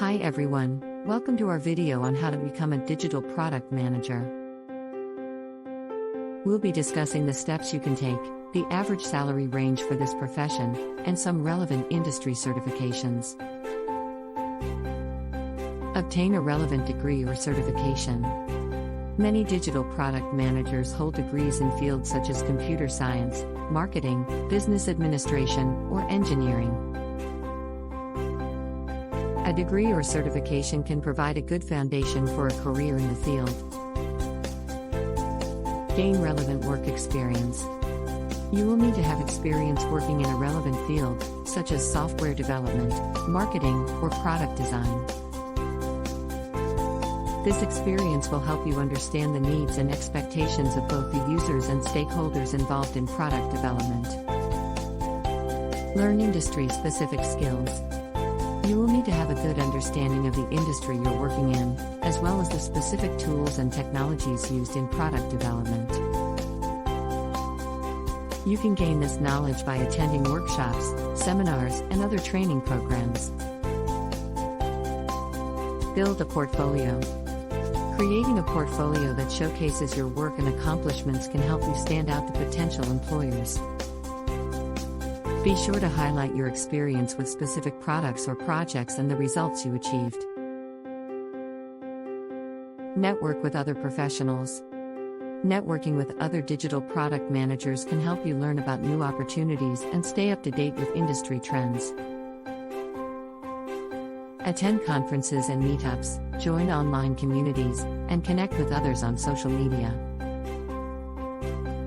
Hi everyone, welcome to our video on how to become a digital product manager. We'll be discussing the steps you can take, the average salary range for this profession, and some relevant industry certifications. Obtain a relevant degree or certification. Many digital product managers hold degrees in fields such as computer science, marketing, business administration, or engineering. A degree or certification can provide a good foundation for a career in the field. Gain relevant work experience. You will need to have experience working in a relevant field, such as software development, marketing, or product design. This experience will help you understand the needs and expectations of both the users and stakeholders involved in product development. Learn industry-specific skills. You will need to have a good understanding of the industry you're working in, as well as the specific tools and technologies used in product development. You can gain this knowledge by attending workshops, seminars, and other training programs. Build a portfolio. Creating a portfolio that showcases your work and accomplishments can help you stand out to potential employers. Be sure to highlight your experience with specific products or projects and the results you achieved. Network with other professionals. Networking with other digital product managers can help you learn about new opportunities and stay up to date with industry trends. Attend conferences and meetups, join online communities, and connect with others on social media.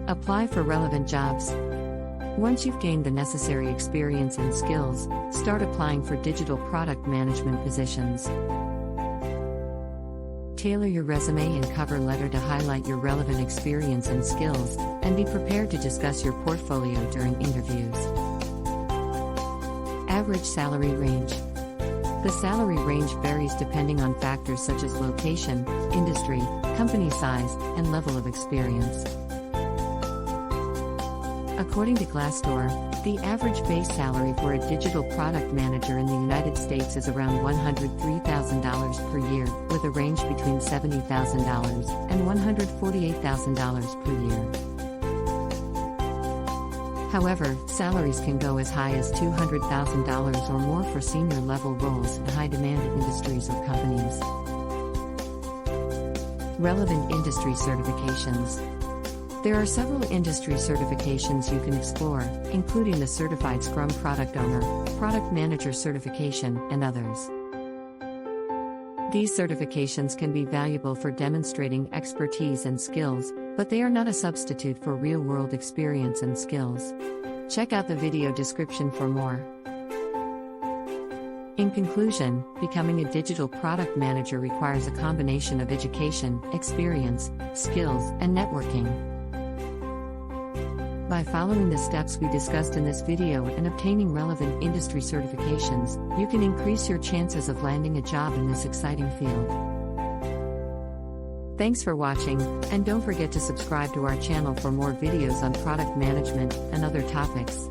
Apply for relevant jobs. Once you've gained the necessary experience and skills, start applying for digital product management positions. Tailor your resume and cover letter to highlight your relevant experience and skills, and be prepared to discuss your portfolio during interviews. Average salary range. The salary range varies depending on factors such as location, industry, company size, and level of experience. According to Glassdoor, the average base salary for a digital product manager in the United States is around $103,000 per year, with a range between $70,000 and $148,000 per year. However, salaries can go as high as $200,000 or more for senior level roles in high-demand industries or companies. Relevant industry certifications. There are several industry certifications you can explore, including the Certified Scrum Product Owner, Product Manager certification, and others. These certifications can be valuable for demonstrating expertise and skills, but they are not a substitute for real-world experience and skills. Check out the video description for more. In conclusion, becoming a digital product manager requires a combination of education, experience, skills, and networking. By following the steps we discussed in this video and obtaining relevant industry certifications, you can increase your chances of landing a job in this exciting field. Thanks for watching, and don't forget to subscribe to our channel for more videos on product management and other topics.